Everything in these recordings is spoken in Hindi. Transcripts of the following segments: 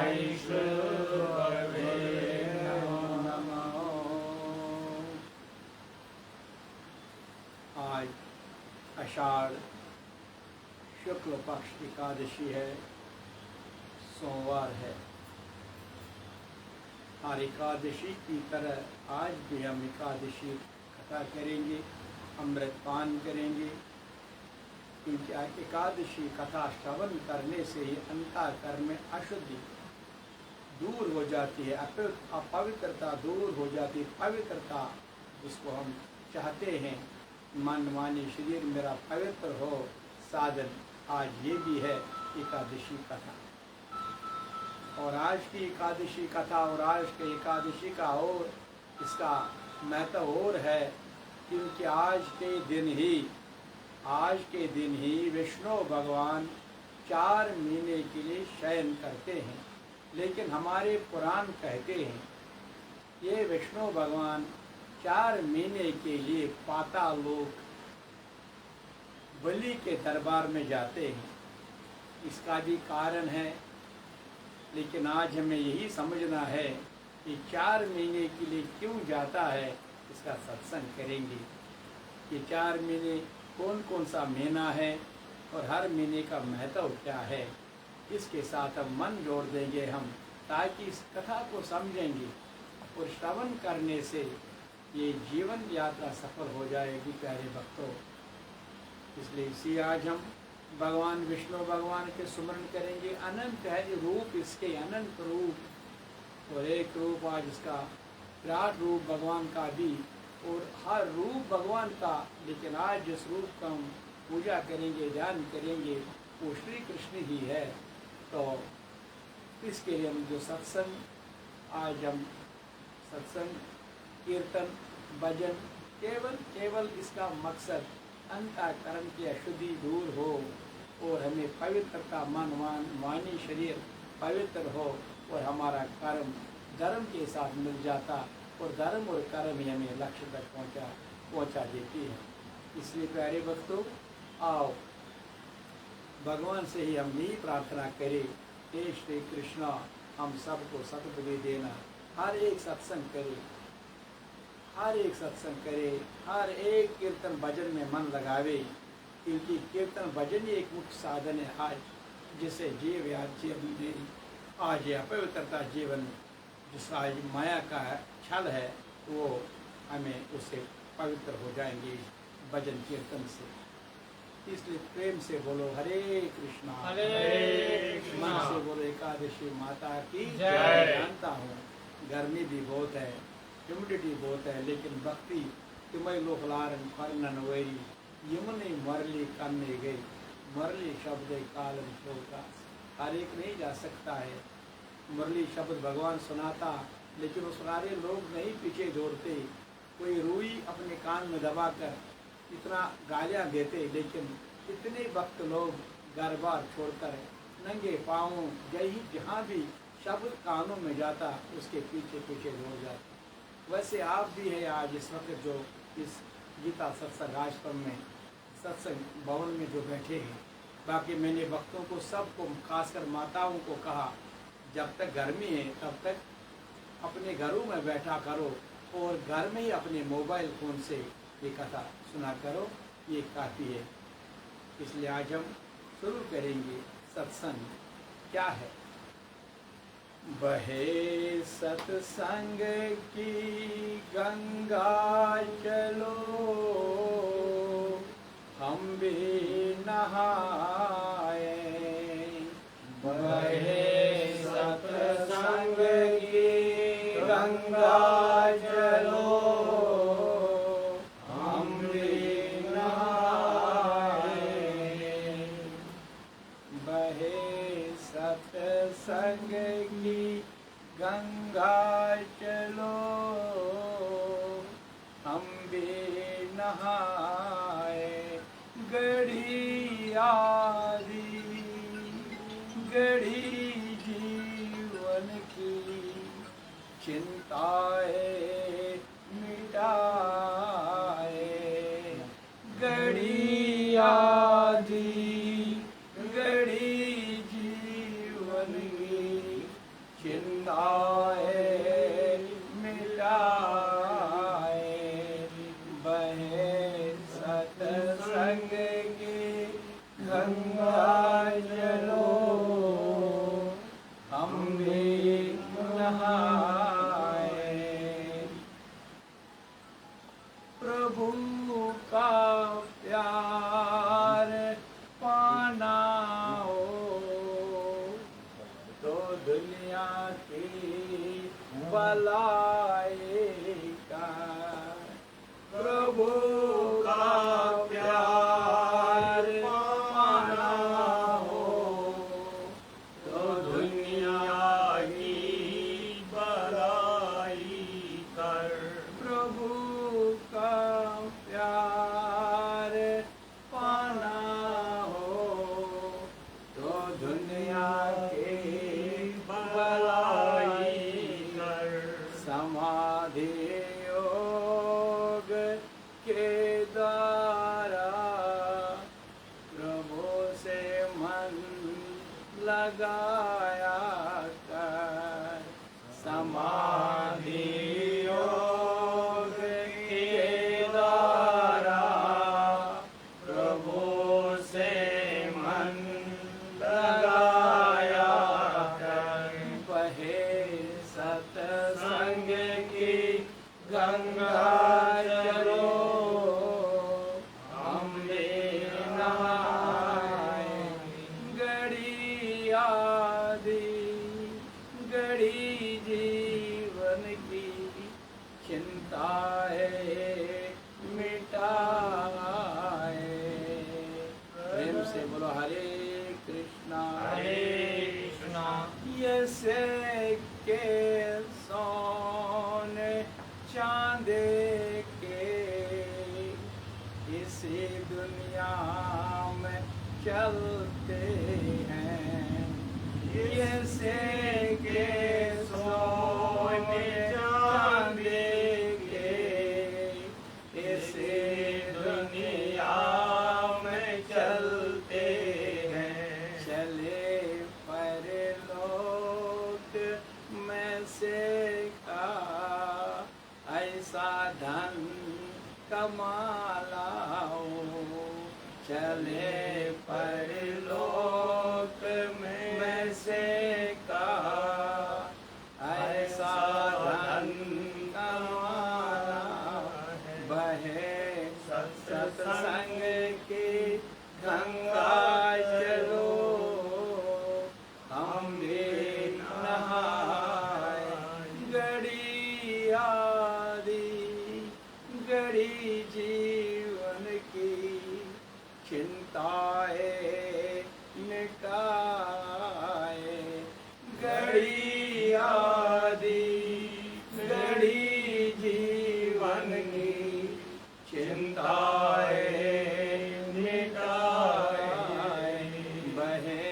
वैष्णवे नमः। आज आषाढ़ शुक्ल पक्ष एकादशी है, सोमवार है। हर एकादशी की तरह आज भी हम एकादशी कथा करेंगे, अमृतपान करेंगे, क्योंकि एकादशी कथा श्रवण करने से ही अंतःकरण में अशुद्धि दूर हो जाती है, अपवित्रता दूर हो जाती है। पवित्रता जिसको हम चाहते हैं, मन वाणी शरीर मेरा पवित्र हो, साधन आज ये भी है एकादशी कथा। और आज की एकादशी कथा और आज के एकादशी का और इसका महत्व और है, क्योंकि आज के दिन ही विष्णु भगवान 4 महीने के लिए शयन करते हैं। लेकिन हमारे पुराण कहते हैं ये विष्णु भगवान 4 महीने के लिए पाताल लोक बलि के दरबार में जाते हैं। इसका भी कारण है, लेकिन आज हमें यही समझना है कि 4 महीने के लिए क्यों जाता है, इसका सत्संग करेंगे। ये 4 महीने कौन कौन सा महीना है और हर महीने का महत्व क्या है, इसके साथ हम मन जोड़ देंगे हम, ताकि इस कथा को समझेंगे और श्रवण करने से ये जीवन यात्रा सफल हो जाएगी प्यारे भक्तों। इसलिए इसी आज हम भगवान विष्णु भगवान के सुमरण करेंगे। अनंत है रूप इसके, अनंत रूप, और एक रूप आज इसका विराट रूप भगवान का भी, और हर रूप भगवान का। लेकिन आज जिस रूप का हम पूजा करेंगे, ध्यान करेंगे, वो श्री कृष्ण ही है। तो इसके लिए हम जो सत्संग, आज हम सत्संग, कीर्तन, भजन, केवल इसका मकसद अंतःकरण की अशुद्धि दूर हो और हमें पवित्रता, मन वाणी शरीर पवित्र हो, और हमारा कर्म धर्म के साथ मिल जाता, और धर्म और कर्म ही हमें लक्ष्य तक पहुंचा देती है। इसलिए प्यारे भक्तों, आओ भगवान से ही हम यही प्रार्थना करें, हे श्री कृष्णा हम सबको सद्बुद्धि देना। हर एक सत्संग करे, हर एक कीर्तन भजन में मन लगावे, क्योंकि कीर्तन भजन ही एक मुख्य साधन है आज, जिसे आज ये अपवित्रता जीवन जिस आज माया का छल है, वो हमें उससे पवित्र हो जाएंगे भजन कीर्तन से। इसलिए प्रेम से बोलो हरे कृष्णा, मन से बोलो एकादशी माता की जय। जानता हूँ गर्मी भी बहुत है, ह्यूमिडिटी बहुत है, लेकिन भक्ति तुम्हें लोकलारन फरनन वैरी यमुने मरली करने गई, मुरली शब्द कालम शोका। हर एक नहीं जा सकता है मुरली शब्द भगवान सुनाता, लेकिन उस सारे लोग नहीं पीछे दौड़ते। कोई रुई अपने कान में दबाकर इतना गालियाँ देते, लेकिन इतने भक्त लोग घर बार छोड़कर नंगे पाँव जहाँ भी शब्द कानों में जाता, उसके पीछे पीछे दौड़ जाते। वैसे आप भी है आज इस वक्त जो इस गीता सत्संग आश्रम में सत्संग भवन में जो बैठे हैं। बाकी मैंने भक्तों को, सबको, खासकर माताओं को कहा, जब तक गर्मी है तब तक अपने घरों में बैठा करो, और घर में ही अपने मोबाइल फ़ोन से ये कथा सुना करो, ये काफ़ी है। इसलिए आज हम शुरू करेंगे सत्संग। क्या है? बहे सत्संग की गंगा चलो, हम भी नहाए। बहे सत्संग की गंगा चलो, हम भी नहाए। बहे सत्संग की गंगा चलो, हम भी नहाए। गढ़ी आदि गढ़ी जीवन की चिंताएं मिटाए। गढ़ी आदि गढ़ी जीवन की के बलाए का। प्रभु का प्यार पाना हो तो दुनिया की भलाई कर। प्रभु का प्यार पाना हो तो दुनिया के भलाई कर। समाधि योग के द्वारा प्रभु से मन लगाया कर। समाधि योग के द्वारा प्रभु से मन लगाया कर। बहे सत्संग की गंगा चलो हम भी नहाए। घड़ी आदि घड़ी जीवन की चिंताएं मिटाए। प्रेम से बोलो हरे कृष्णा हरे कृष्णा। ऐसे के सोने चांदे के इसी दुनिया में चलते हैं। ऐसे के सोने चांदे के इसी दुनिया में चलते हैं। चले परलोक में से का ऐसा धन कमा लाओ। चले परलोक में से का ऐसा धन कमा लाओ। बहे सत्संग की गंगा चलो हम भी नहाए। घड़ी आदि घड़ी जीवन की चिंताएं मिटाए। घड़ी आदि घड़ी जीवन की चिंताएं मिटाए। बहे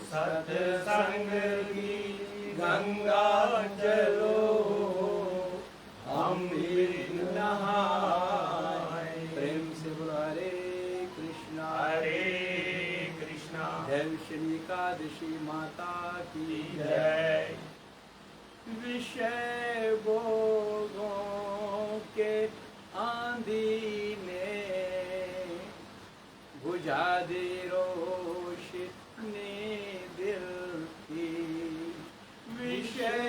सत्संग की गंगा चलो हम भी नहाए। प्रेम से बोलो हरे कृष्णा हरे कृष्णा। जय श्री एकादशी माता की जय। जय। विषय भोगों के आंधी ने बुझा दी रोशनी दिल की। विषय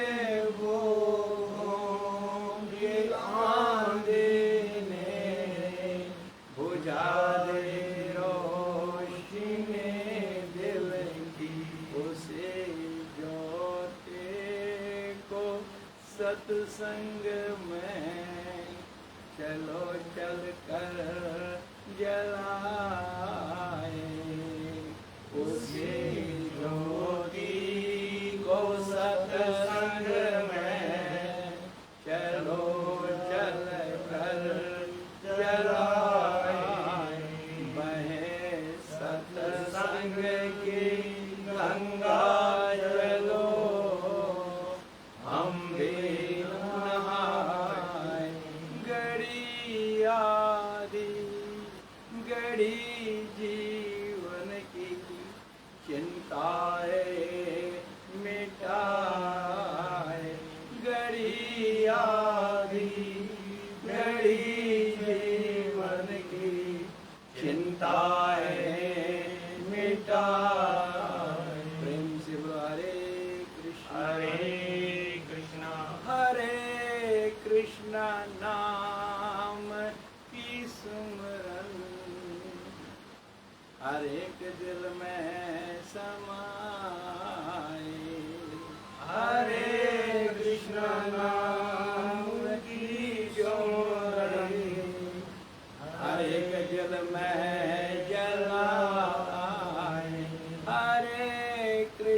भोगों के आंधी ने बुझा दी रोशनी दिल की। उसे ज्योति को सत्संग में चलो चल कर जलाए। उसे ज्योति को सत्संग में चलो चल कर जलाए। बहे सत्संग की गंगा चलो हम भी नहाए। घड़ी आदि घड़ी जीवन की चिंताएं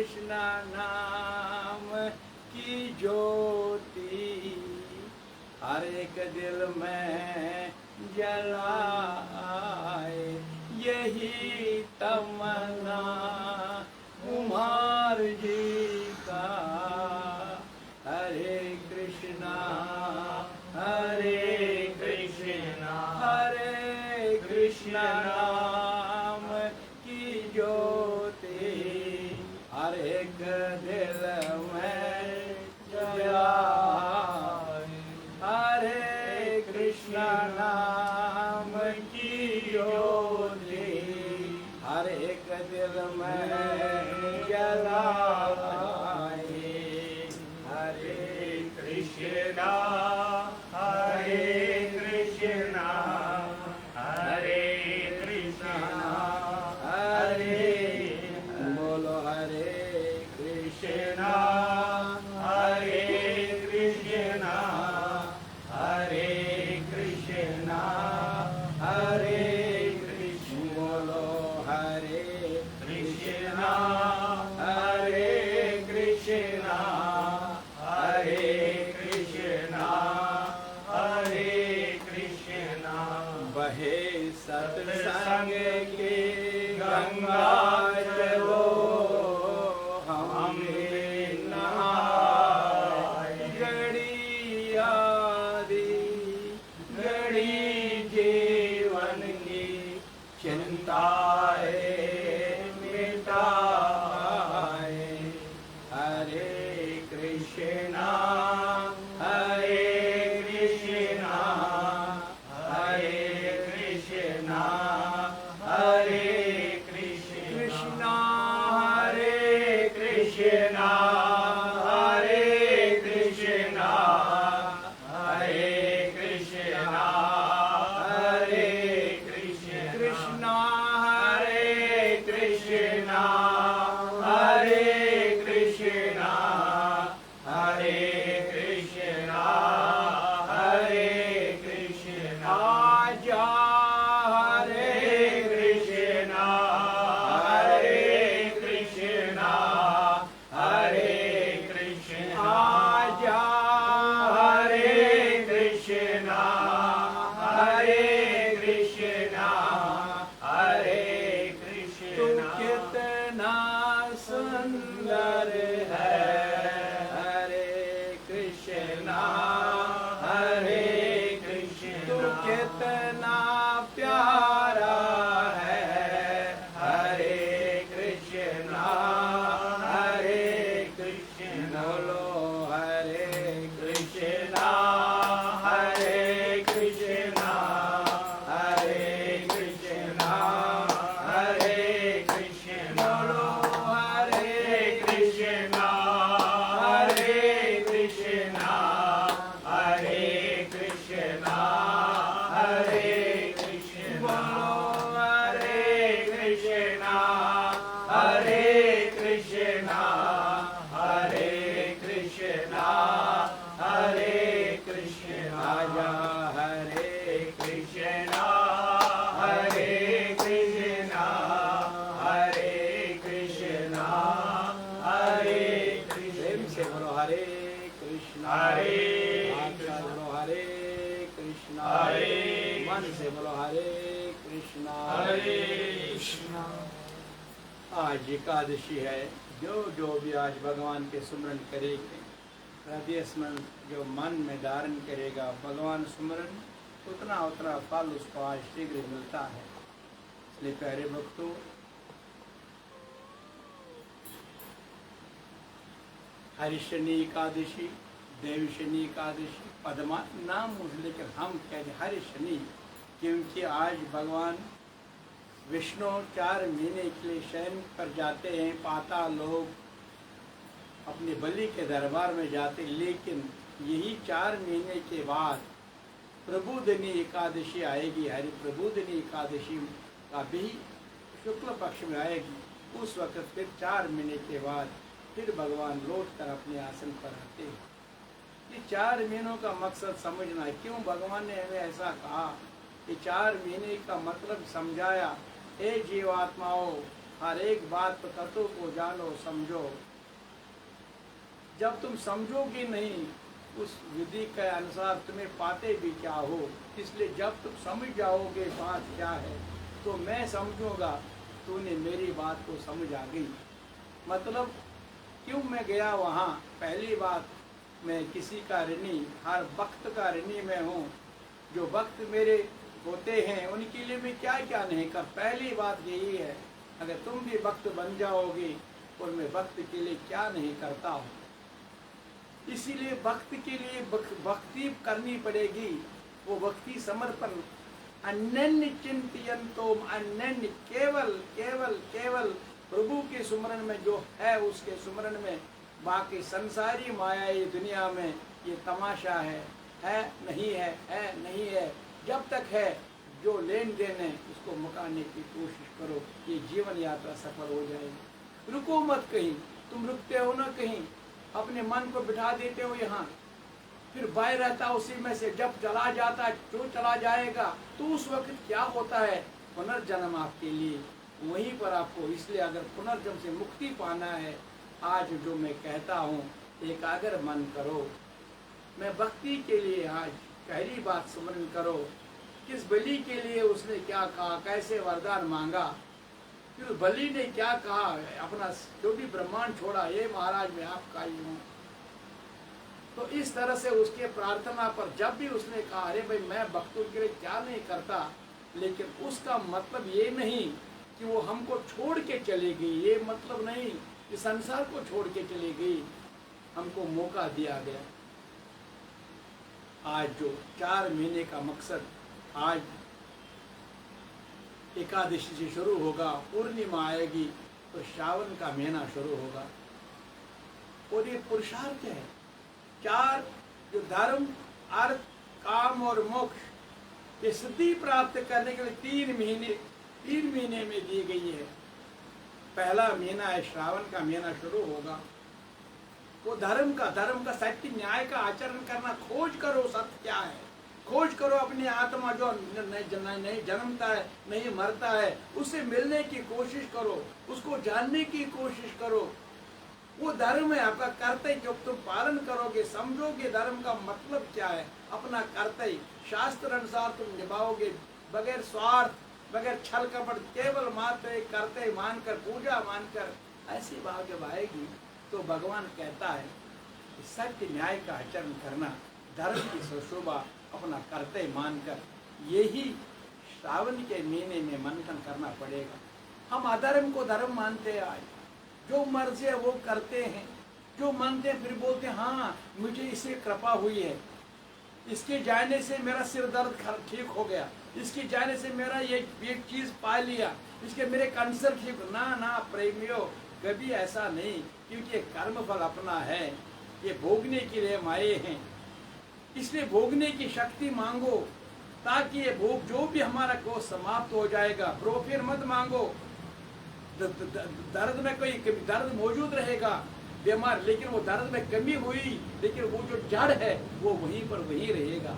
कृष्ण नाम की ज्योति हर एक दिल में जलाए, यही तमन्ना कुमार जी का। हरे कृष्णा हरे कृष्णा हरे कृष्णा नाम की ज्योति हर एक दिल में जलाए, हरे कृष्णा नाम की ज्योति हर एक दिल में जलाए। हरे कृष्णा हरे कृष्णा हरे कृष्णा हरे बोलो हरे कृष्णा हरे कृष्णा हरे कृष्णा हरे कृष्ण बोलो हरे कृष्णा हरे कृष्णा हरे कृष्णा हरे कृष्णा बहे सत्संग की गंगा चलो हम नहाए, घड़ी आदि घड़ी जीवन की चिंताएं मिटाए। हरे कृष्णा हरे कृष्णा हरे कृष्णा हरे कृष्णा कृष्णा हरे कृष्णा हरे कृष्णा हरे कृष्णा हरे कृष्णा कृष्णा हरे कृष्णा हरे कृष्णा हरे कृष्णा हरे कृष्णा आजा हरे कृष्णा हरे कृष्णा हरे कृष्णा आजा हरे कृष्णा हरे कृष्णा हरे तू कृष्णा कितना सुंदर है। हरे कृष्णा हरे तू कृष्णा कितना प्यारा है। हरे कृष्णा हरे कृष्णा बोलो हरे कृष्णा हरे कृष्णा हरे कृष्णा हरे कृष्णा बोलो हरे कृष्णा हरे कृष्णा हरे कृष्णा हरे कृष्णा बोलो हरे कृष्णा हरे कृष्णा हरे कृष्णा हरे कृष्णा आजा हरे कृष्णा हरे कृष्णा हरे कृष्णा हरे प्रेम से कृष्णा बोलो हरे कृष्णा हरे हाथ से कृष्णा बोलो हरे कृष्णा हरे मन से बोलो हरे कृष्णा हरे कृष्णा आज एकादशी है। जो जो भी आज भगवान के सुमरन करेंगे, हृदय स्मरण जो मन में धारण करेगा भगवान सुमरन, उतना उतना फल उसको आज शीघ्र मिलता है। इसलिए प्यारे भक्तों, हरिशनि एकादशी, देवी शनि एकादशी, पद्मा नाम मुझे, लेकिन हम कहते हैं हरि शनि, क्योंकि आज भगवान विष्णु 4 महीने के लिए शयन पर जाते हैं। पाताल लोग अपने बलि के दरबार में जाते, लेकिन यही 4 महीने के बाद प्रबोधिनी एकादशी आएगी। हरि प्रबोधिनी एकादशी का भी शुक्ल पक्ष में आएगी। उस वक्त फिर 4 महीने के बाद फिर भगवान लौट कर अपने आसन पर आते हैं। ये 4 महीनों का मकसद समझना है, क्यों भगवान ने हमें ऐसा कहा। ये 4 महीने का मतलब समझाया। हे जीवात्माओं, हर एक बात तत्व को जानो समझो। जब तुम समझोगे नहीं उस विधि के अनुसार तुम्हें पाते भी क्या हो। इसलिए जब तुम समझ जाओगे बात क्या है तो मैं समझूंगा तूने मेरी बात को समझ आ गई। मतलब क्यों मैं गया वहाँ। पहली बात, मैं किसी का ऋणी, हर वक्त का ऋणी मैं हूँ। जो वक्त मेरे होते हैं उनके लिए मैं क्या क्या नहीं कर। पहली बात यही है, अगर तुम भी वक्त बन जाओगे और मैं वक्त के लिए क्या नहीं करता हूँ। इसीलिए वक्त के लिए भक्ति करनी पड़ेगी। वो भक्ति समर्पण, अनन्य चिंतयन्तो, अनन्य केवल केवल केवल प्रभु के सुमरन में जो है उसके सुमरन में। बाकी संसारी माया ये दुनिया में ये तमाशा है नहीं है नहीं है। जब तक है जो लेन देन है उसको मुकाने की कोशिश करो, ये जीवन यात्रा सफल हो जाएगी। रुको मत कहीं, तुम रुकते हो ना कहीं, अपने मन को बिठा देते हो यहाँ, फिर बाय रहता उसी में से। जब चला जाता जो चला जाएगा तो उस वक्त क्या होता है, पुनर्जन्म आपके लिए वहीं पर आपको। इसलिए अगर पुनर्जन्म से मुक्ति पाना है, आज जो मैं कहता हूँ एकाग्र मन करो। मैं भक्ति के लिए आज पहली बात स्मरण करो, किस बलि के लिए उसने क्या कहा, कैसे वरदान मांगा, फिर बलि ने क्या कहा, अपना जो भी ब्रह्मांड छोड़ा, ये महाराज मैं आपका ही हूँ। तो इस तरह से उसके प्रार्थना पर जब भी उसने कहा अरे भाई मैं भक्तों के लिए क्या नहीं करता, लेकिन उसका मतलब ये नहीं कि वो हमको छोड़ के चली गई, ये मतलब नहीं कि संसार को छोड़ के चली गई, हमको मौका दिया गया। आज जो 4 महीने का मकसद, आज एकादशी से शुरू होगा, पूर्णिमा आएगी तो श्रावण का महीना शुरू होगा। और ये पुरुषार्थ है, 4 जो धर्म, अर्थ, काम और मोक्ष, ये सिद्धि प्राप्त करने के लिए 3 महीने में दी गई है। पहला महीना है श्रावण का महीना शुरू होगा, वो धर्म का सत्य न्याय का आचरण करना। खोज करो सत्य क्या है, खोज करो अपनी आत्मा जो नहीं जन्मता है नहीं मरता है, उससे मिलने की कोशिश करो, उसको जानने की कोशिश करो। वो धर्म है आपका कर्तव्य, जब तुम पालन करोगे, समझोगे धर्म का मतलब क्या है, अपना कर्तव्य शास्त्र अनुसार तुम निभाओगे, बगैर स्वार्थ, बगैर छल कपट, केवल मात्र एक कर्तव्य मानकर, पूजा मानकर, ऐसी भाव जब आएगी तो भगवान कहता है कि सत्य न्याय का आचरण करना, धर्म की सुशोभा अपना कर्तव्य मानकर, यही श्रावण के महीने में मंथन करना पड़ेगा। हम अधर्म को धर्म मानते हैं, आज जो मर्जी है वो करते हैं, जो मानते हैं फिर बोलते हैं हाँ मुझे इससे कृपा हुई है, इसके जाने से मेरा सिर दर्द ठीक हो गया, इसके जाने से मेरा ये चीज पा लिया, इसके मेरे कैंसर ठीक। ना प्रेमियों, कभी ऐसा नहीं, क्योंकि ये कर्म फल अपना है, ये भोगने के लिए हम आए हैं। इसलिए भोगने की शक्ति मांगो, ताकि ये भोग जो भी हमारा को समाप्त हो जाएगा। फिर मत मांगो, दर्द में कोई दर्द मौजूद रहेगा बीमार, लेकिन वो दर्द में कमी हुई, लेकिन वो जो जड़ है वो वहीं पर वहीं रहेगा।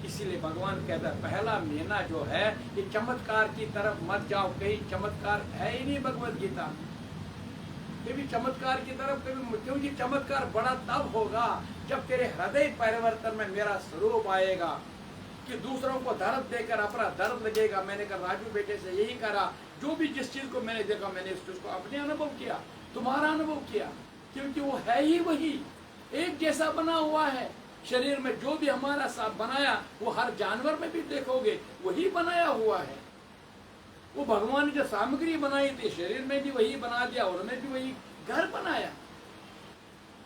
इसीलिए भगवान कहता है पहला महीना जो है ये चमत्कार की तरफ मत जाओ, कहीं चमत्कार है ही नहीं भगवत गीता, कभी चमत्कार की तरफ कभी, क्योंकि चमत्कार बड़ा तब होगा जब तेरे हृदय परिवर्तन में मेरा स्वरूप आएगा, कि दूसरों को दर्द देकर अपना दर्द लगेगा। मैंने कहा राजू बेटे से यही करा, जो भी जिस चीज को मैंने देखा मैंने इस चीज को अपने अनुभव किया, तुम्हारा अनुभव किया, क्योंकि वो है ही वही एक जैसा बना हुआ है। शरीर में जो भी हमारा साथ बनाया वो हर जानवर में भी देखोगे वही बनाया हुआ है। वो भगवान ने जो सामग्री बनाई थी शरीर में भी वही बना दिया, उन्होंने भी वही घर बनाया।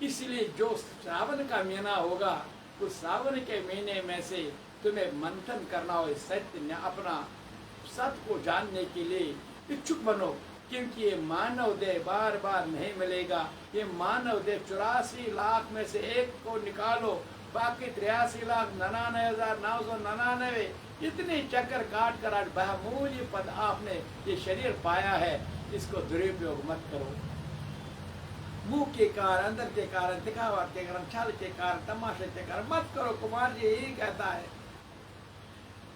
इसलिए जो श्रावण का महीना होगा उस श्रावण के महीने में से तुम्हें मंथन करना हो, सत्य अपना सत्य को जानने के लिए इच्छुक बनो, क्योंकि ये मानव देह बार बार नहीं मिलेगा। ये मानव देह 84 लाख में से एक को निकालो, बाकी 83,99,999 इतने चक्कर काट कर आज बहुमूल्य पद आपने ये शरीर पाया है, इसको दुरुपयोग मत करो। मुंह के कारण, अंदर के कारण, दिखावट के कारण, छल के कारण, तमाशे के कारण मत करो। कुमार जी यही कहता है,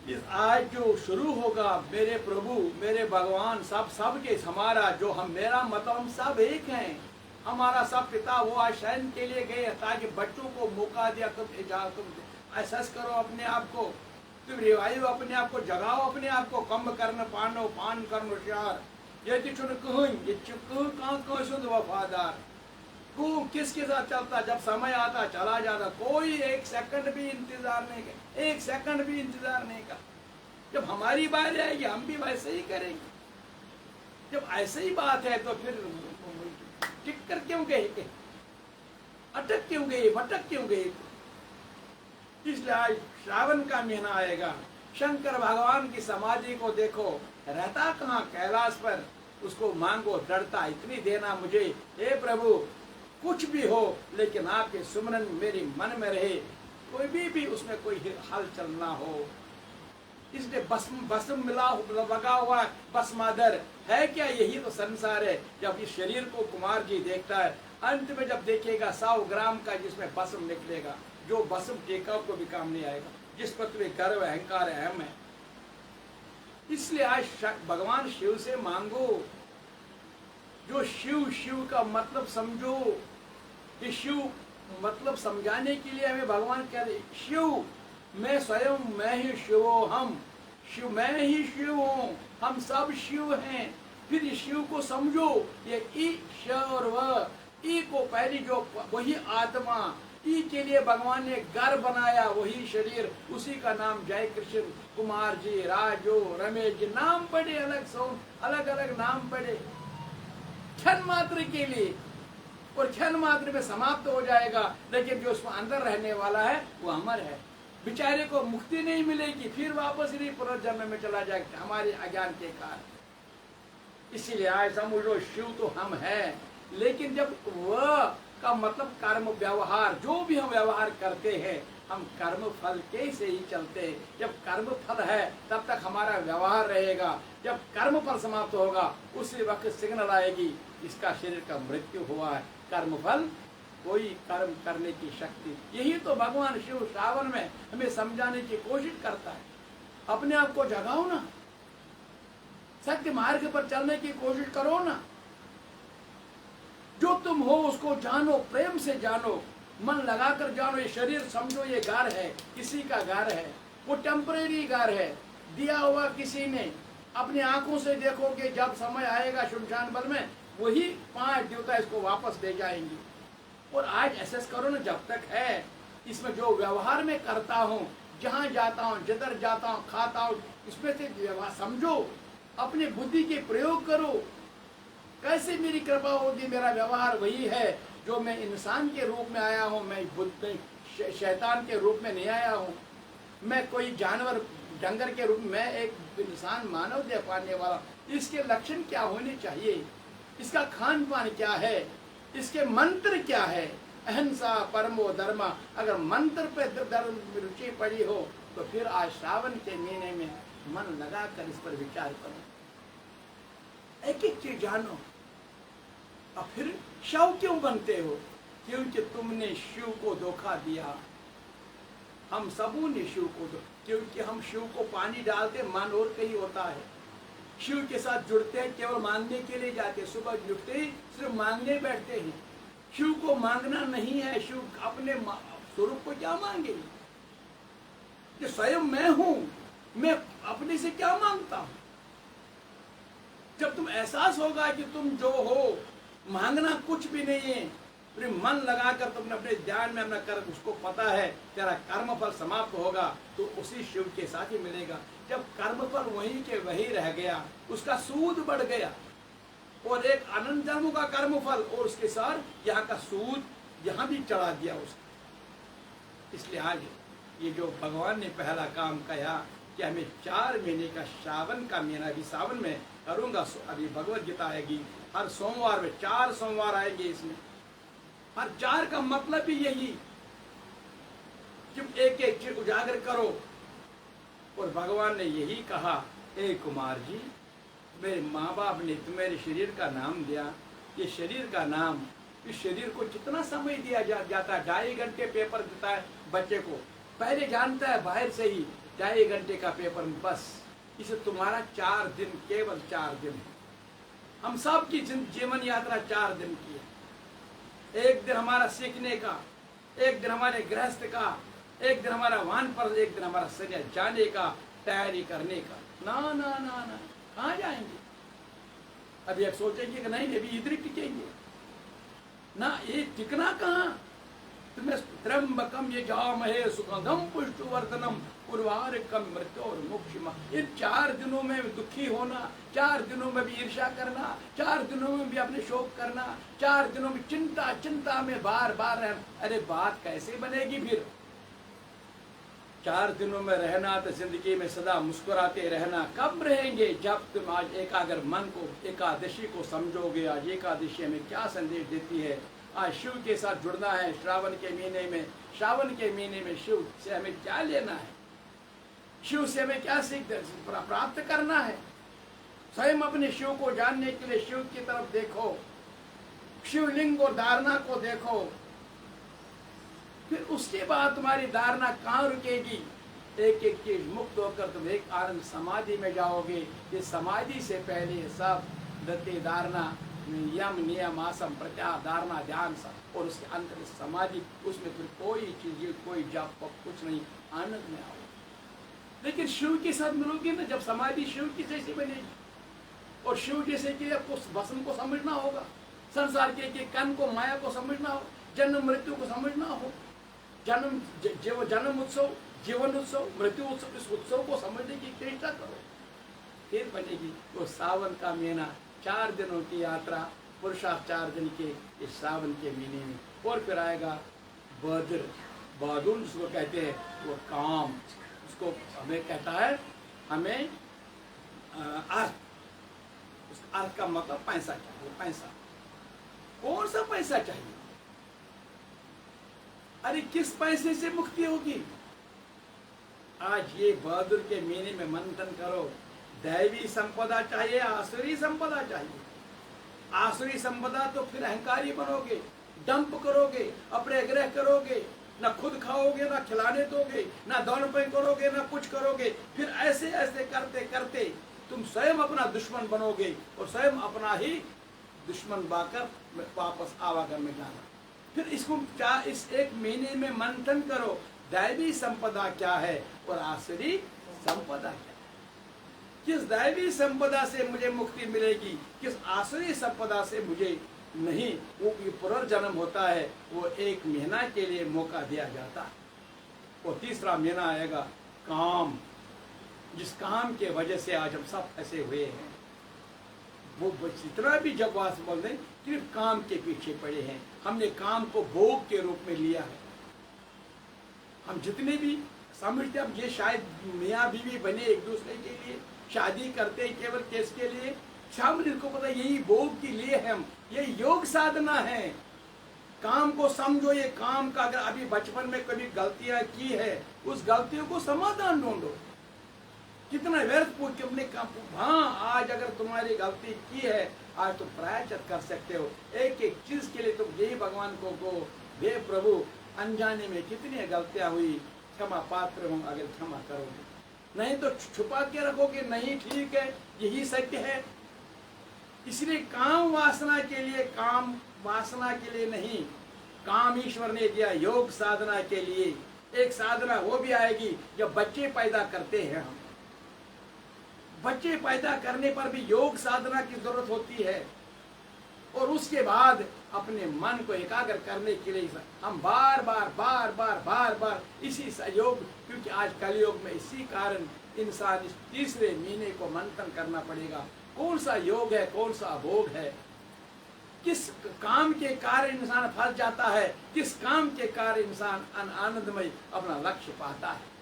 आज जो शुरू होगा, मेरे प्रभु मेरे भगवान सब के हमारा जो हम मेरा मतलब हम सब एक हैं। हमारा सब पिता वो आज शयन के लिए गए ताकि बच्चों को मौका दिया, तुम एहसास करो अपने आप को, तुम रिवायु अपने आप को जगाओ, अपने आप को कम करना पानो पान करनो होशियार ये चुन कहन ये कहाँ शुद्ध वफादार को किसके साथ चलता, जब समय आता चला जाता, कोई एक सेकंड भी इंतजार नहीं कर, एक सेकंड भी इंतजार नहीं कर। जब हमारी बारी आएगी हम भी वैसे ही करेंगे। जब ऐसे ही बात है तो फिर टिक कर क्यों गए, अटक क्यों गए, भटक क्यों गए। इसलिए आज श्रावण का महीना आएगा, शंकर भगवान की समाधि को देखो, रहता कहाँ कैलाश पर, उसको मांगो डरता इतनी देना मुझे, हे प्रभु कुछ भी हो लेकिन आपके सुमरन मेरे मन में रहे, कोई भी उसमें कोई हलचल ना हो। इसलिए भस्म मिला लगा हुआ भस्माधर है क्या, यही तो संसार है। जब इस शरीर को कुमार जी देखता है, अंत में जब देखेगा 100 ग्राम का जिसमें भस्म निकलेगा, जो भस्म टेकाव को भी काम नहीं आएगा, जिस पर तुम्हें गर्व अहंकार अहम है। इसलिए आज भगवान शिव से मांगो, जो शिव का मतलब समझो। ये शिव मतलब समझाने के लिए हमें भगवान कह रहे, शिव मैं स्वयं मैं ही शिव हूँ, हम शिव मैं ही शिव हूँ, हम सब शिव हैं। फिर इस शिव को समझो, ये ईश्वर व ई को पहली जो वही आत्मा, ई के लिए भगवान ने घर बनाया, वही शरीर, उसी का नाम जय कृष्ण कुमार जी, राजू, रमेश जी, नाम पड़े अलग अलग नाम पड़े क्षण मात्र के लिए, और क्षण मात्र में समाप्त हो जाएगा। लेकिन जो उसमें अंदर रहने वाला है वो अमर है। बेचारे को मुक्ति नहीं मिलेगी, फिर वापस इन्हीं पुनर्जन्म में चला जाएगा हमारे अज्ञान के कारण। इसीलिए आज समझो शिव तो हम हैं, लेकिन जब वह का मतलब कर्म व्यवहार, जो भी हम व्यवहार करते हैं हम कर्म फल के से ही चलते हैं। जब कर्म फल है तब तक हमारा व्यवहार रहेगा, जब कर्म फल समाप्त होगा उसी वक्त सिग्नल आएगी इसका शरीर का मृत्यु हुआ है। कर्म फल कोई कर्म करने की शक्ति, यही तो भगवान शिव श्रावण में हमें समझाने की कोशिश करता है। अपने आप को जगाओ ना, सत्य मार्ग पर चलने की कोशिश करो ना, जो तुम हो उसको जानो, प्रेम से जानो, मन लगाकर जानो। ये शरीर समझो ये घर है, किसी का घर है, वो टेम्परेरी घर है, दिया हुआ किसी ने। अपनी आंखों से देखोगे जब समय आएगा शुमशान बल में, वही 5 देवता इसको वापस ले जाएंगे। और आज एहसास करो ना, जब तक है इसमें जो व्यवहार में करता हूँ, जहाँ जाता हूँ, जिधर जाता हूँ, खाता हूँ, इसमें से व्यवहार समझो, अपने बुद्धि के प्रयोग करो। कैसे मेरी कृपा होगी, मेरा व्यवहार वही है जो मैं इंसान के रूप में आया हूँ, मैं बुद्ध शैतान के रूप में नहीं आया हूँ, मैं कोई जानवर डंगर के रूप में, मैं एक इंसान मानव देह पाने वाला। इसके लक्षण क्या होने चाहिए, इसका खान पान क्या है, इसके मंत्र क्या है, अहिंसा परमो धर्म। अगर मंत्र पे रुचि पड़ी हो तो फिर आज श्रावण के महीने में मन लगाकर इस पर विचार करो, एक एक चीज जानो। और फिर शव क्यों बनते हो, क्योंकि तुमने शिव को धोखा दिया। हम सबों ने शिव को क्योंकि हम शिव को पानी डालते, मन और कहीं होता है। शिव के साथ जुड़ते हैं, केवल मांगने के लिए जाते, सुबह जुटते ही सिर्फ मांगने बैठते हैं। शिव को मांगना नहीं है, शिव अपने स्वरूप को क्या मांगे, जो स्वयं मैं हूं, मैं अपने से क्या मांगता हूं। जब तुम एहसास होगा कि तुम जो हो, मांगना कुछ भी नहीं है, फिर मन लगाकर तुमने अपने ध्यान में अपना कर, उसको पता है तेरा कर्म फल समाप्त होगा तो उसी शिव के साथ ही मिलेगा। जब कर्म फल वहीं के वही रह गया, उसका सूद बढ़ गया, और एक अनंत जन्म का कर्म फल और उसके साथ यहाँ का सूद यहाँ भी चढ़ा दिया उसने। इसलिए आज ये जो भगवान ने पहला काम किया कि हमें 4 महीने का श्रावण का महीना, अभी सावन में करूंगा, अभी भगवत गीता आएगी, हर सोमवार में 4 सोमवार आएंगे इसमें। हर 4 का मतलब भी यही, जब एक एक चीज उजागर करो। और भगवान ने यही कहा, हे कुमार जी, मेरे माँ बाप ने तुम्हारे शरीर का नाम दिया, ये शरीर का नाम, इस शरीर को कितना समय दिया जाता है, 2.5 घंटे पेपर देता है बच्चे को, पहले जानता है बाहर से ही 2.5 घंटे का पेपर में बस। इसे तुम्हारा 4 दिन, केवल 4 दिन है। हम सब की जीवन यात्रा 4 दिन की है। एक दिन हमारा सीखने का, एक दिन हमारे गृहस्थ का, एक दिन हमारा वान पर, एक दिन हमारा सैन्य जाने का, तैयारी करने का। ना ना ना ना, कहाँ जाएंगे? अभी एक सोचेंगे कि नहीं अभी इधर ही टिकेंगे ना, ये टिकना कहाँ? तुम्हें त्र्यंबकम यजामहे सुगंधम पुष्टिवर्धनम उर्वारुकम मृत्योर्मुक्षिमा। इन 4 दिनों में दुखी होना, 4 दिनों में भी ईर्ष्या करना, 4 दिनों में भी अपने शोक करना, 4 दिनों में चिंता चिंता में बार बार रहना। अरे बात कैसे बनेगी फिर? 4 दिनों में रहना तो जिंदगी में सदा मुस्कुराते रहना। कब रहेंगे? जब तुम आज एकाग्र मन को, एकादशी को समझोगे। आज एकादशी हमें क्या संदेश देती है? आज शिव के साथ जुड़ना है श्रावण के महीने में। श्रावण के महीने में शिव से हमें क्या लेना है? शिव से हमें क्या सीख प्राप्त करना है? स्वयं अपने शिव को जानने के लिए शिव की तरफ देखो, शिवलिंग और धारणा को देखो। फिर उसके बाद तुम्हारी धारणा कहाँ रुकेगी? एक एक चीज मुक्त होकर तुम एक आनंद समाधि में जाओगे। ये समाधि से पहले सब दत्ते धारणा, यम नियम आसम प्रत्याहार, धारणा ध्यान सब, और उसके अंत में समाधि। उसमें फिर कोई चीज, कोई जप कुछ नहीं, आनंद में आओ। लेकिन शिव के साथ मिलोगे ना, जब समाधि शिव की जैसी बनेगी, और शिव जैसे कि आपको भस्म को समझना होगा, संसार के कण को, माया को समझना हो, जन्म मृत्यु को समझना हो, जन्म उत्सव, जीवन उत्सव, मृत्यु उत्सव, इस उत्सव को समझने की चेष्टा करो। फिर बनेगी वो सावन का महीना, 4 दिनों की यात्रा, पुरुषार्थ 4 दिन के इस सावन के महीने में। और फिर आएगा बद्र, बादुल जिसको कहते हैं, वो काम, उसको हमें कहता है, हमें अर्थ, उस अर्थ का मतलब पैसा चाहिए। पैसा, कौन सा पैसा चाहिए? अरे किस पैसे से मुक्ति होगी? आज ये बहादुर के महीने में मंथन करो। दैवी संपदा चाहिए, आसुरी संपदा चाहिए। आसुरी संपदा तो फिर अहंकारी बनोगे, डंप करोगे, अपने ग्रह करोगे, ना खुद खाओगे, ना खिलाने दोगे, ना दान पे करोगे, ना कुछ करोगे। फिर ऐसे ऐसे करते करते तुम स्वयं अपना दुश्मन बनोगे, और स्वयं अपना ही दुश्मन बाकर वापस आवागमन में जाना। फिर इसको इस एक महीने में मंथन करो, दैवी संपदा क्या है और आसुरी संपदा क्या है। किस दैवी संपदा से मुझे मुक्ति मिलेगी, किस आसुरी संपदा से मुझे नहीं। वो पुनर्जन्म होता है, वो 1 महीना के लिए मौका दिया जाता है। और तीसरा महीना आएगा काम, जिस काम के वजह से आज हम सब फंसे हुए हैं। वो जितना भी जगवास बोल दें, सिर्फ काम के पीछे पड़े हैं। हमने काम को भोग के रूप में लिया है। हम जितने भी समझते, अब ये शायद मियाँ बीवी बने एक दूसरे के लिए, शादी करते हैं केवल केस के लिए, शामिल को पता यही भोग के लिए है। हम ये योग साधना है। काम को समझो, ये काम का अगर अभी बचपन में कभी गलतियां की है, उस गलतियों को समाधान ढूंढो। कितना व्यर्थ पूछ के अपने काम, हाँ आज अगर तुम्हारी गलती की है, आज तुम प्रायश्चित कर सकते हो। एक एक चीज के लिए तुम यही भगवान को कहो, हे प्रभु अनजाने में कितनी गलतियां हुई, क्षमा पात्र हूँ, अगर क्षमा करोगे। नहीं तो छुपा के रखोगे, नहीं ठीक है, यही सत्य है। इसलिए काम वासना के लिए, काम वासना के लिए नहीं, काम ईश्वर ने दिया योग साधना के लिए। एक साधना वो भी आएगी जब बच्चे पैदा करते हैं हम। बच्चे पैदा करने पर भी योग साधना की जरूरत होती है। और उसके बाद अपने मन को एकाग्र करने के लिए हम बार बार बार बार बार बार इसी योग, क्योंकि आज कलयुग में इसी कारण इंसान इस तीसरे महीने को मंथन करना पड़ेगा। कौन सा योग है, कौन सा भोग है, किस काम के कारण इंसान फंस जाता है, किस काम के कारण इंसान आनंदमय अपना लक्ष्य पाता है।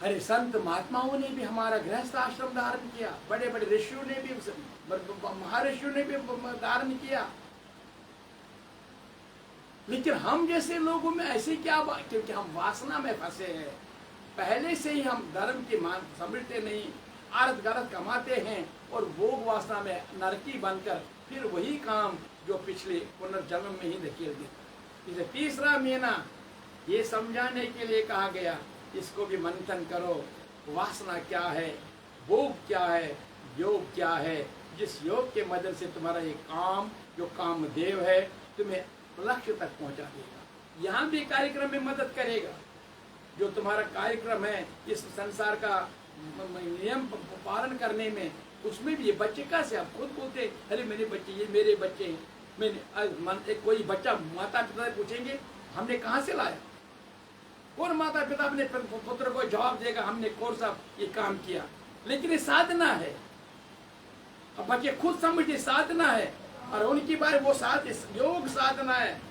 हरे संत महात्माओं ने भी हमारा गृहस्थ आश्रम धारण किया, बड़े बड़े ऋषियों ने भी, महर्षियों ने भी धारण किया। लेकिन हम जैसे लोगों में ऐसे क्या बात, क्योंकि हम वासना में फंसे हैं। पहले से ही हम धर्म की मान समझते नहीं, अर्थ गरत कमाते हैं और भोग वासना में नरकी बनकर फिर वही काम जो पिछले पुनर्जन्म में ही धकेल देता। इसे तीसरा महीना ये समझाने के लिए कहा गया इसको भी मंथन करो। वासना क्या है, भोग क्या है, योग क्या है। जिस योग के मदद से तुम्हारा ये काम, जो कामदेव है, तुम्हें लक्ष्य तक पहुंचा देगा। यहाँ भी कार्यक्रम में मदद करेगा। जो तुम्हारा कार्यक्रम है इस संसार का नियम पालन करने में, उसमें भी ये बच्चे का से आप खुद बोलते, अरे मेरे बच्चे, ये मेरे बच्चे हैं। मैंने कोई बच्चा माता पिता से पूछेंगे हमने कहाँ से लाया? कौन माता पिता अपने पुत्र को जवाब देगा हमने कौन सा ये काम किया? लेकिन ये साधना है। अब बच्चे खुद समझे साधना है, और उनकी बारे वो योग साधना है।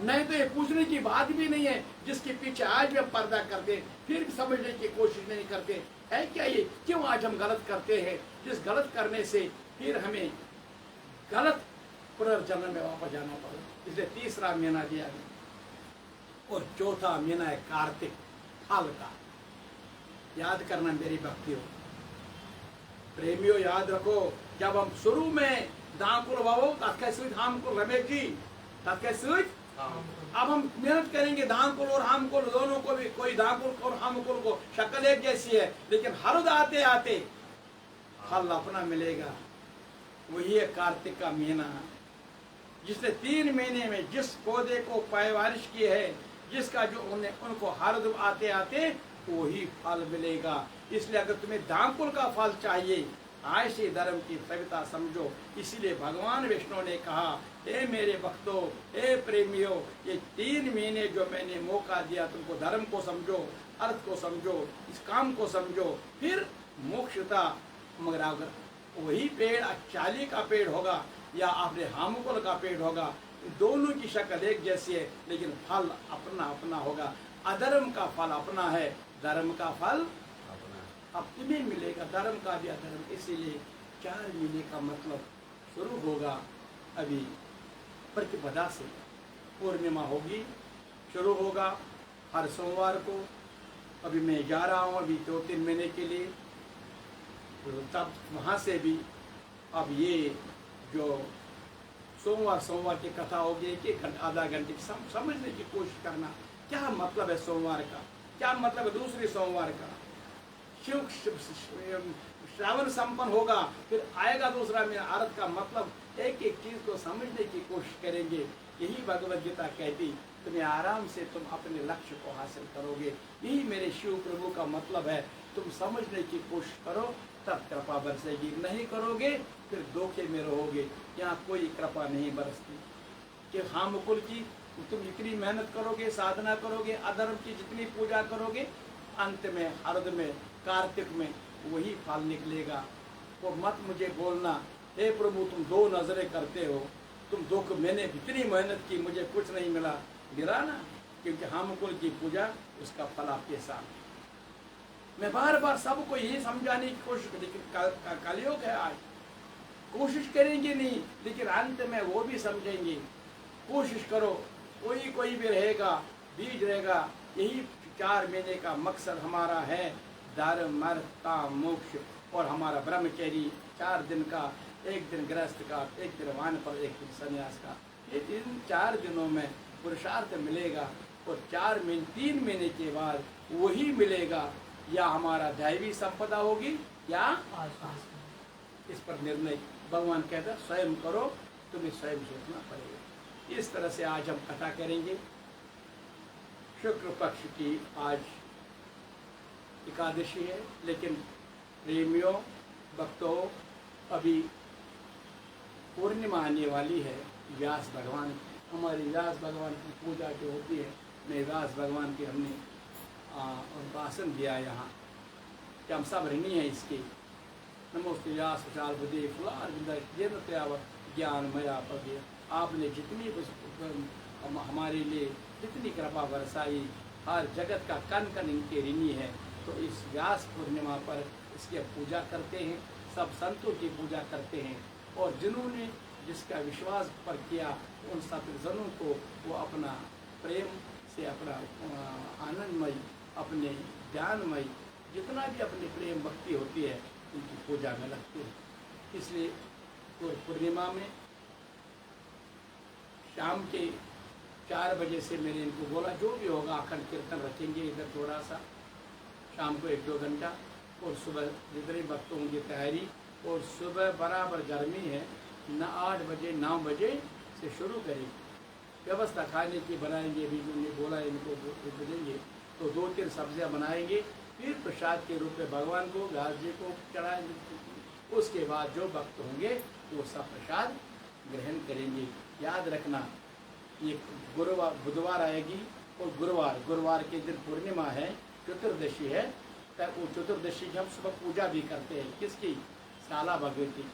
नहीं तो ये पूछने की बात भी नहीं है। जिसके पीछे आज भी पर्दा करते, फिर भी समझने की कोशिश नहीं करते, है क्या ये? क्यों आज हम गलत करते हैं? जिस गलत करने से फिर हमें गलत पुनर्जन्म में वापस जाना पड़ा। इसलिए तीसरा महीना दिया गया और चौथा महीना है कार्तिक फल का। याद करना मेरी भक्ति हो, प्रेमियों, याद रखो। जब हम शुरू में दांकुल वावो तत्कैसे हमकुल रमेश जी तत्कैसे अब हम मेहनत करेंगे दांकुल और हमकुल दोनों को भी। कोई दांकुल और हमकुल को शक्ल एक जैसी है, लेकिन हर आते आते फल अपना मिलेगा। वही है कार्तिक का महीना, जिसने 3 महीने में जिस पौधे को पैबारिश की है, जिसका जो उनको हर आते आते वही फल मिलेगा। इसलिए अगर तुम्हें दांकुल का फल चाहिए, आज से धर्म की सविता समझो। इसीलिए भगवान विष्णु ने कहा, हे मेरे भक्तों, हे प्रेमियों, ये 3 महीने जो मैंने मौका दिया तुमको, धर्म को समझो, अर्थ को समझो, इस काम को समझो, फिर मोक्षता। मगर अगर वही पेड़ चाली का पेड़ होगा या आपने हामुकुल का पेड़ होगा, दोनों की शक्ल एक जैसी है, लेकिन फल अपना अपना होगा। अधर्म का फल अपना है, धर्म का फल अब तुम्हें मिलेगा, धर्म का भी अधर्म। इसीलिए 4 महीने का मतलब शुरू होगा अभी प्रतिपदा से। पूर्णिमा होगी, शुरू होगा हर सोमवार को। अभी मैं जा रहा हूँ अभी 2-3 महीने के लिए, तो तब वहाँ से भी अब ये जो सोमवार की कथा होगी, 1 घंटा आधा घंटे की समझने की कोशिश करना। क्या मतलब है सोमवार का, क्या मतलब है दूसरे सोमवार का। श्रावण संपन्न होगा, फिर आएगा दूसरा महीना। अर्थ का मतलब एक एक चीज को समझने की कोशिश करेंगे। यही भगवद गीता कहती, तुम्हें आराम से तुम अपने लक्ष्य को हासिल करोगे। यही मेरे शिव प्रभु का मतलब है। तुम समझने की कोशिश करो, तब कृपा बरसेगी। नहीं करोगे फिर धोखे में रहोगे। यहाँ कोई कृपा नहीं बरसती कि हामुकुल की तुम जितनी मेहनत करोगे, साधना करोगे, अधर्म की जितनी पूजा करोगे, अंत में अर्ध में कार्तिक में वही फल निकलेगा। तो मत मुझे बोलना, हे प्रभु तुम 2 नजरें करते हो, तुम दुख, मैंने इतनी मेहनत की मुझे कुछ नहीं मिला। गिरा ना, क्योंकि हामुकुल की पूजा उसका फल आपके सामने। मैं बार बार सबको यही समझाने की कोशिश करी, लेकिन कलयुग है आज। कोशिश करेंगे नहीं, लेकिन अंत में वो भी समझेंगे। कोशिश करो, कोई भी रहेगा, बीज रहेगा। यही 4 महीने का मकसद हमारा है, धर्म, अर्थ, काम, मोक्ष। और हमारा ब्रह्मचर्य 4 दिन का, 1 दिन गृहस्थ का, 1 दिन वानप्रस्थ, 1 दिन संन्यास का। इन 4 दिनों में पुरुषार्थ मिलेगा, और 3 महीने के बाद वही मिलेगा। या हमारा दैवी संपदा होगी, या इस पर निर्णय भगवान कहता स्वयं करो, तुम्हें स्वयं सोचना पड़ेगा। इस तरह से आज हम कथा करेंगे। शुक्ल पक्ष की आज एकादशी है, लेकिन प्रेमियों, भक्तों, अभी पूर्णिमा आने वाली है व्यास भगवान की। हमारी व्यास भगवान की पूजा जो होती है, मैं व्यास भगवान की हमने भाषण दिया यहाँ कि हम सब ऋणी हैं इसके। नमोस्तु व्यास विशाल बुद्धि फुलार ज्ञान मया पगे। आपने जितनी हमारे लिए जितनी कृपा बरसाई, हर जगत का कण कण इनके ऋणी है। तो इस व्यास पूर्णिमा पर इसकी पूजा करते हैं, सब संतों की पूजा करते हैं। और जिन्होंने जिसका विश्वास पर किया, उन सतजनों को वो अपना प्रेम से, अपना आनंदमय, अपने ज्ञानमय, जितना भी अपनी प्रेम भक्ति होती है, उनकी पूजा में लगते हैं। इसलिए पूर्णिमा में शाम के 4 बजे से मैंने इनको बोला, जो भी होगा अखंड कीर्तन रखेंगे इधर थोड़ा सा, शाम को 1-2 घंटा, और सुबह जितने वक्त होंगे तैयारी। और सुबह बराबर गर्मी है, न 8 बजे 9 बजे से शुरू करेंगे। व्यवस्था खाने की बनाएंगे, भी उन्हें बोला इनको देंगे, तो 2-3 सब्जियां बनाएंगे, फिर प्रसाद के रूप में भगवान को, व्यास जी को चढ़ाएंगे। उसके बाद जो भक्त होंगे वो सब प्रसाद ग्रहण करेंगे। याद रखना, ये गुरुवार बुधवार आएगी, और गुरुवार के दिन पूर्णिमा है, चतुर्दशी है। तब वो चतुर्दशी की हम सुबह पूजा भी करते हैं। किसकी? शाला भगवती,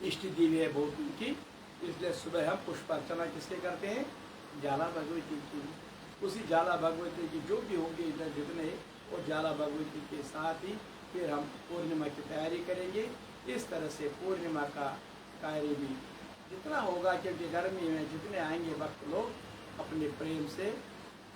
इष्ट देवी है बहुत उनकी, इसलिए सुबह हम पुष्प अर्चना किसके करते हैं? ज्वाला भगवती की। उसी ज्वाला भगवती की जो भी होंगे इधर जितने, और ज्वाला भगवती के साथ ही फिर हम पूर्णिमा की तैयारी करेंगे। इस तरह से पूर्णिमा का कार्य भी जितना होगा, क्योंकि गर्मी में जितने आएंगे भक्त लोग, अपने प्रेम से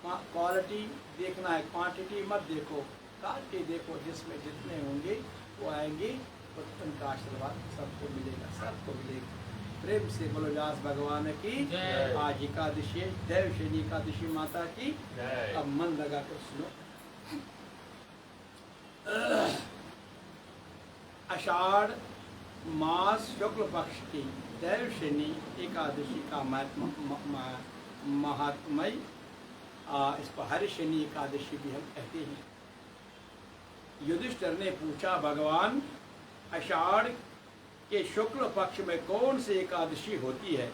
क्वालिटी देखना है, क्वांटिटी मत देखो, क्वालिटी देखो। जिसमें जितने होंगे वो आएंगे, और उनका आशीर्वाद सबको मिलेगा, सबको मिलेगा। प्रेम से बोलो व्यास भगवान की जय। आज एकादशी, देवशनी एकादशी माता की। जय। अब मन लगा कर सुनो। आषाढ़ मास शुक्ल पक्ष की देवशनी एकादशी का महात्मय, इसको हरिशनी एकादशी भी हम कहते हैं। युधिष्ठिर ने पूछा, भगवान आषाढ़ के शुक्ल पक्ष में कौन सी एकादशी होती है,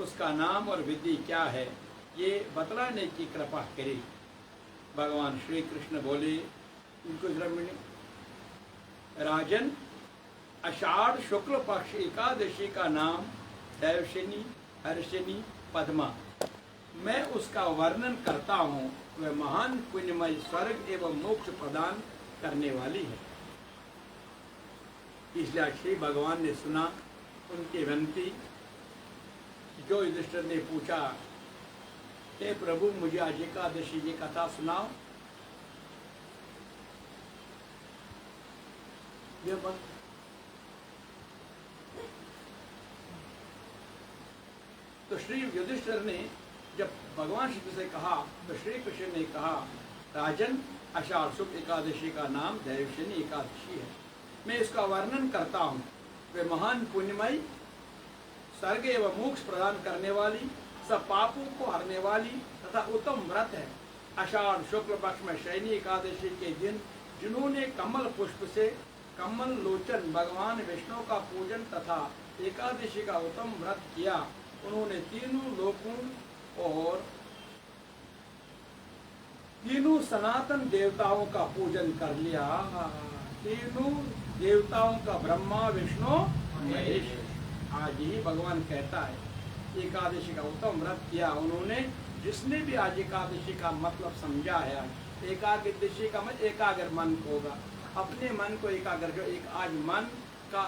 उसका नाम और विधि क्या है, ये बतलाने की कृपा करें। भगवान श्री कृष्ण बोले उनको, राजन, आषाढ़ शुक्ल पक्ष एकादशी का नाम देवशनी, हर्षिणी, पद्मा। मैं उसका वर्णन करता हूँ। वह महान पुण्यमय स्वर्ग एवं मोक्ष प्रदान करने वाली है। इसलिए श्री भगवान ने सुना उनकी विनती। जो युधिष्ठिर ने पूछा, हे प्रभु मुझे आज एकादशी की कथा सुनाओ। ये बात तो श्री युधिष्ठिर ने जब भगवान श्री कृष्ण से कहा, तो श्री कृष्ण ने कहा, राजन, आषाढ़ शुक्ल एकादशी का नाम देवशनी एकादशी है। मैं इसका वर्णन करता हूँ। वे महान पुण्यमय, स्वर्ग एवं मोक्ष प्रदान करने वाली, सब पापों को हरने वाली तथा उत्तम व्रत है। आषाढ़ शुक्ल पक्ष में शयनी एकादशी के दिन जिन्होंने कमल पुष्प से कमल लोचन भगवान विष्णु का पूजन तथा एकादशी का उत्तम व्रत किया, उन्होंने तीनों लोकों और तीनों सनातन देवताओं का पूजन कर लिया। तीनों देवताओं का, ब्रह्मा विष्णु महेश। आज ही भगवान कहता है एकादशी का उत्तम व्रत किया उन्होंने। जिसने भी आज एकादशी का मतलब समझा है, एकादशी का मतलब एकाग्र मन होगा, अपने मन को एकाग्र। जो एक आज मन का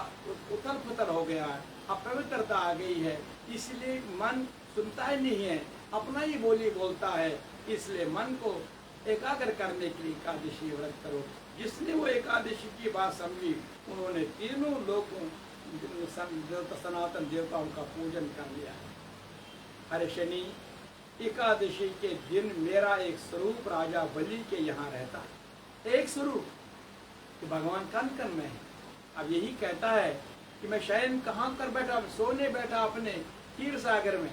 उथल पुथल हो गया है, अपवित्रता आ गई है, इसलिए मन सुनता ही नहीं है, अपना ही बोली बोलता है। इसलिए मन को एकाग्र करने के लिए एकादशी व्रत करो। जिसने वो एकादशी की बात समझी, उन्होंने तीनों लोगों सनातन देवताओं का पूजन कर लिया है। हर शनि एकादशी के दिन मेरा एक स्वरूप राजा बलि के यहाँ रहता है। एक स्वरूप कि भगवान कन कन में है। अब यही कहता है कि मैं शयन कहाँ कर बैठा, सोने बैठा अपने क्षीर सागर में,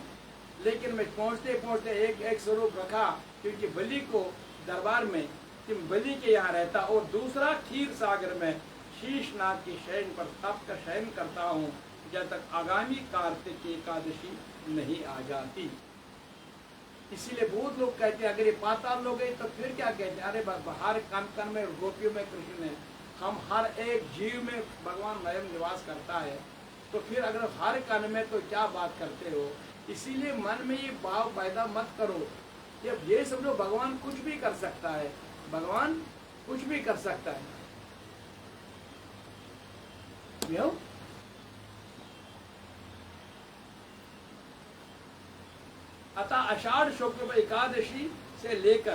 लेकिन मैं पहुँचते पहुँचते एक स्वरूप रखा, क्योंकि बलि को दरबार में कि बलि के यहाँ रहता, और दूसरा क्षीर सागर में शीशनाग की शयन पर तप का शयन करता हूँ, जब तक आगामी कार्तिक एकादशी नहीं आ जाती। इसीलिए बहुत लोग कहते हैं अगर ये पाताल लोग गए तो फिर क्या कहते हैं, अरे हर कण कण में गोपियों में कृष्ण है, हम हर एक जीव में भगवान स्वयं निवास करता है, तो फिर अगर हर कण में तो क्या बात करते हो। इसीलिए मन में ये भाव पैदा मत करो कि ये समझो भगवान कुछ भी कर सकता है। भगवान कुछ भी कर सकता है। अतः आषाढ़ शुक्ल एकादशी से लेकर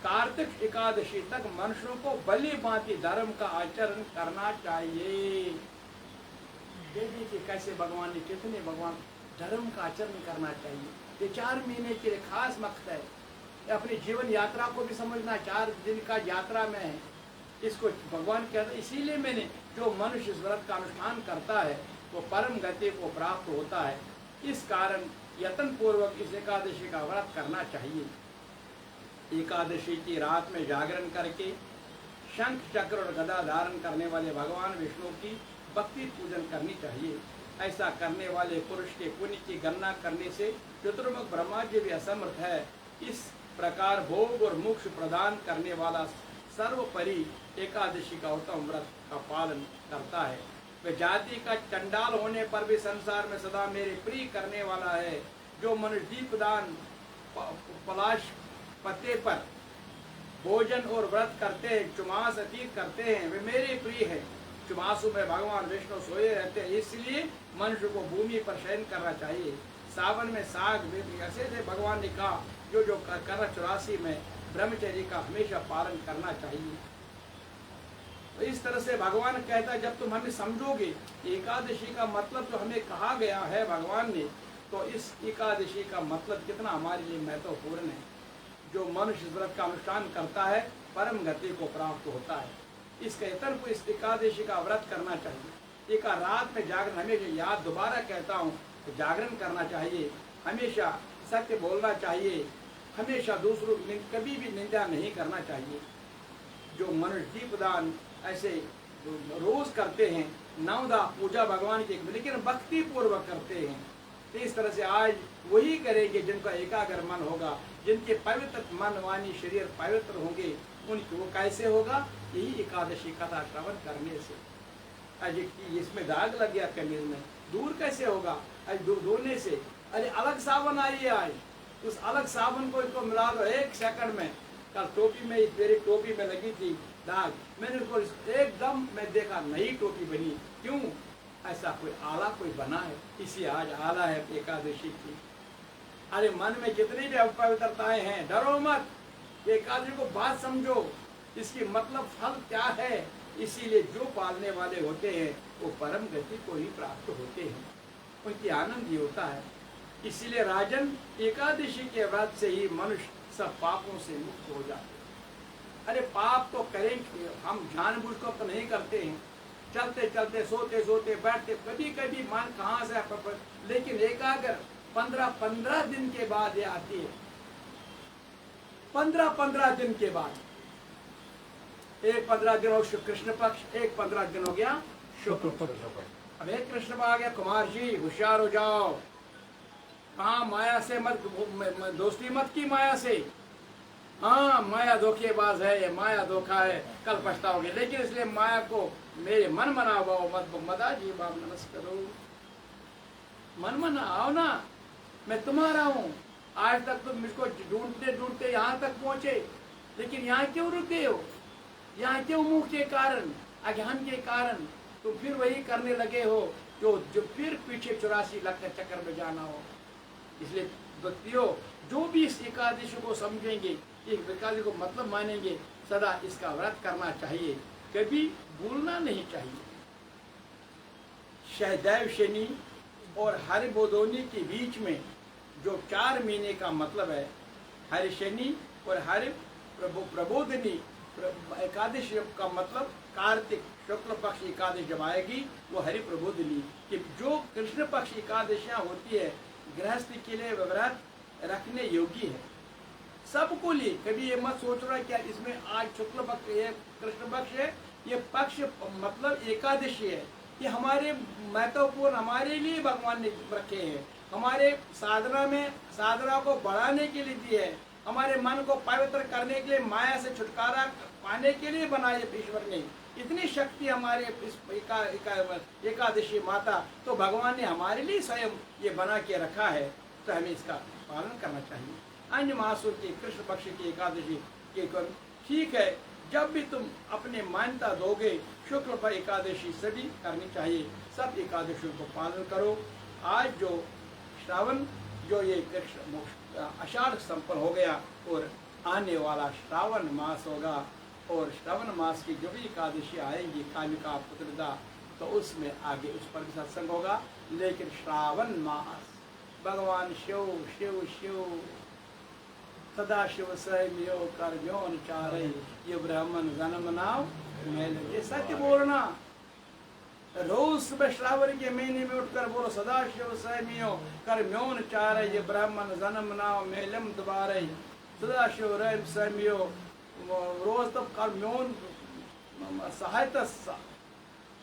कार्तिक एकादशी तक मनुष्यों को भली भांति धर्म का आचरण करना चाहिए। देखिए कैसे भगवान ने, कितने भगवान धर्म का आचरण करना चाहिए। ये 4 महीने के लिए खास वक्त है। अपनी जीवन यात्रा को भी समझना, 4 दिन का यात्रा में है, इसको भगवान कहता है। इसीलिए मैंने, जो मनुष्य इस व्रत का अनुष्ठान करता है वो परम गति को प्राप्त होता है। इस कारण यत्न पूर्वक इस एकादशी का व्रत करना चाहिए। एकादशी की रात में जागरण करके शंख चक्र और गदा धारण करने वाले भगवान विष्णु की भक्ति पूजन करनी चाहिए। ऐसा करने वाले पुरुष के पुण्य की गणना करने से चतुर्मुख ब्रह्मा जी भी असमर्थ है। इस प्रकार भोग और मोक्ष प्रदान करने वाला सर्वोपरि एकादशी का उत्तम व्रत का पालन करता है। वह जाति का चंडाल होने पर भी संसार में सदा मेरे प्रिय करने वाला है। जो मनुष्य दीपदान पलाश पत्ते पर भोजन और व्रत करते हैं, चुमास अतीत करते हैं, वे मेरे प्रिय है। चुमासु में भगवान विष्णु सोए रहते हैं, इसलिए मनुष्य को भूमि पर शयन करना चाहिए। सावन में साग ऐसे थे, भगवान ने कहा जो जो कर 84 में ब्रह्मचर्य का हमेशा पालन करना चाहिए। तो इस तरह से भगवान कहता है, जब तुम हमें समझोगे एकादशी का मतलब जो हमें कहा गया है भगवान ने, तो इस एकादशी का मतलब कितना हमारे लिए महत्वपूर्ण है। जो मनुष्य व्रत का अनुष्ठान करता है परम गति को प्राप्त होता है। इस कहतर को इस एकादशी का व्रत करना चाहिए। एक रात में जागरण, हमेशा याद दोबारा कहता हूँ, तो जागरण करना चाहिए, हमेशा सत्य बोलना चाहिए, हमेशा दूसरों की कभी भी निंदा नहीं करना चाहिए। जो मनुष्य दीपदान ऐसे रोज करते हैं, नवदा पूजा भगवान की, लेकिन भक्ति पूर्वक करते हैं, तो इस तरह से आज वही करेंगे जिनका एकाग्र मन होगा, जिनके पवित्र मन वाणी शरीर पवित्र होंगे, उनकी वो कैसे होगा? यही एकादशी कथा श्रवण करने से। आज इसमें दाग लग गया कमीज में, दूर कैसे होगा? आज धोने से, अरे अलग साबुन आई है, आज उस अलग साबुन को इसको मिला दो 1 सेकंड में। कल टोपी में, मेरी टोपी में लगी थी दाग, मैंने उसको एकदम मैं देखा नई टोपी बनी। क्यों? ऐसा कोई आला कोई बना है, इसी आज आला है एकादशी की। अरे मन में जितनी भी अपवित्रताएं हैं, डरो मत, एकादशी को बात समझो, इसकी मतलब फल क्या है। इसीलिए जो पालने वाले होते हैं वो परम गति को ही प्राप्त होते हैं, उनकी आनंद ही होता है। इसीलिए राजन, एकादशी के व्रत से ही मनुष्य सब पापों से मुक्त हो जाते हैं। अरे पाप तो करेंगे, हम जानबूझकर तो नहीं करते हैं, चलते चलते सोते सोते बैठते, कभी कभी मन कहाँ से, लेकिन एकाग्र 15 दिन के बाद ये आती है। 15 दिन के बाद, एक 15 दिन हो कृष्ण पक्ष, एक 15 दिन हो गया शुक्ल पक्ष। अब एक कृष्ण आ गया, कुमार जी होशियार हो जाओ, हाँ माया से मत दोस्ती मत की माया से, हाँ माया धोखेबाज है, ये माया धोखा है, कल पछताओगे। लेकिन इसलिए माया को मेरे मन मनाओ मत, मदा जी बाप नमस्कार करो, मन मनाओ ना, मैं तुम्हारा हूँ। आज तक तुम मुझको ढूंढते ढूंढते यहाँ तक पहुँचे, लेकिन यहाँ क्यों रुके हो? यहाँ क्यों? मुंह के कारण, अज्ञान के कारण तुम फिर वही करने लगे हो जो फिर पीछे 84 लाख के चक्कर में जाना हो। इसलिए भक्तियों, जो भी इस एकादशी को समझेंगे, एक एकादशी को मतलब मानेंगे, सदा इसका व्रत करना चाहिए, कभी भूलना नहीं चाहिए। शहदैव शनि और हरिबोधनी के बीच में जो 4 महीने का मतलब है, हरि शनि और हरि प्रबोधनी एकादशी का मतलब कार्तिक शुक्ल पक्ष एकादशी जब आएगी वो हरि प्रबोधनी कि जो कृष्ण पक्ष एकादशियाँ होती है गृहस्थी के लिए व्रत रखने योग्य है, सबको लिए। कभी ये मत सोच रहा क्या इसमें आज शुक्ल पक्ष है, कृष्ण पक्ष है, ये पक्ष मतलब एकादशी है, ये हमारे महत्वपूर्ण, हमारे लिए भगवान ने रखे हैं, हमारे साधना में, साधना को बढ़ाने के लिए दिए है, हमारे मन को पवित्र करने के लिए, माया से छुटकारा पाने के लिए बनाए ईश्वर ने। इतनी शक्ति हमारे इस एकादशी माता, तो भगवान ने हमारे लिए स्वयं ये बना के रखा है, तो हमें इसका पालन करना चाहिए। अन्य मासों के कृष्ण पक्ष की एकादशी के ठीक है, जब भी तुम अपने मान्यता दोगे, शुक्ल पर एकादशी सभी करनी चाहिए, सब एकादशी को पालन करो। आज जो श्रावण, जो ये आषाढ़ संपन्न हो गया और आने वाला श्रावण मास होगा, और श्रावण मास की जो भी एकादशी आएंगी, कामिका पुत्रदा, तो उसमें आगे उस पर भी सत्संग होगा। लेकिन श्रावण मास भगवान शिव शिव शिव सदाशिव सहमियो कर म्योन चारे ये ब्राह्मण जन्म नाव मैल। ये सत्य बोलना। रोज सुबह श्रावण के महीने में उठकर बोलो सदाशिव सहमियो कर म्योन चारे ये ब्राह्मण जन्म नाव मेलम दोबारे। सदाशिव रहम सहमियो रोज तब कर म्योन सहायता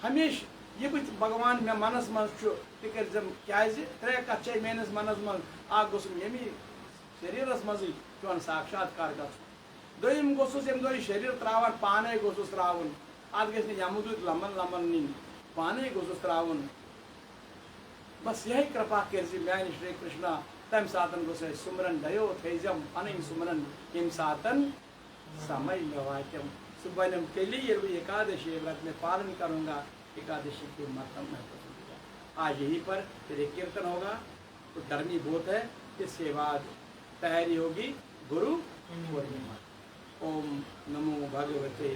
हमेशा ये भगवान मे मनस मज क्या त्रे कथ मेनस मनस मज गोस यमी शरीरस मज चोन साक्षात्कार गम गोस यम शरीर त्रावान पाने गोस त्रावन अत गि यमुद लमन लमन नी पाने गोस त्रावन। बस यही कृपा कर मान श्री कृष्णा तम सात गोस सुमरन दयो थम पन सुमरन यम सात समय मे वाक्यम सह बनम तेली एकादशी व्रत में पालन करूँगा। एकादशी के महत्व आज यहीं पर फिर कीर्तन होगा तो गर्मी बहुत है। इसके बाद तैयारी होगी गुरु पूर्णिमा। ओम नमो भगवते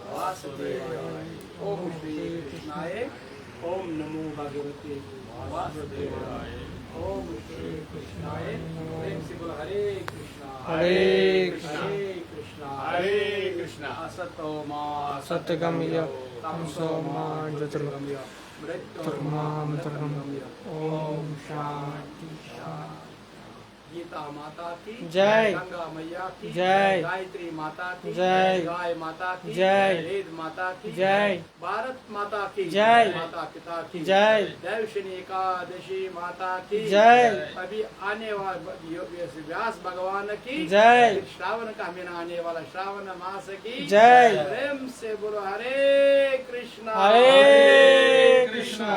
वासुदेवाय। ओम श्री कृष्णाय। ओम नमो भगवते वासुदेवाय। ओम श्री कृष्णाय। प्रेम से बोलो हरे कृष्णा हरे कृष्णा हरे कृष्णा हरे कृष्णा। असतो मा सत्यगम्य तमसो मा ज्योतिर्गमय मृत्युर्मामृतर्गमय। ओम शांति शांति। गीता माता की जय। गंगा मैया की जय। गायत्री माता की जय। गाय माता की जय। वेद माता की जय। भारत माता की जय। माता पिता की जय। दैवशनी एकादशी माता की जय। अभी आने वाला व्यास भगवान की जय। फिर श्रावण का महीना आने वाला श्रावण मास की जय। प्रेम से बोलो हरे कृष्णा हरे कृष्णा।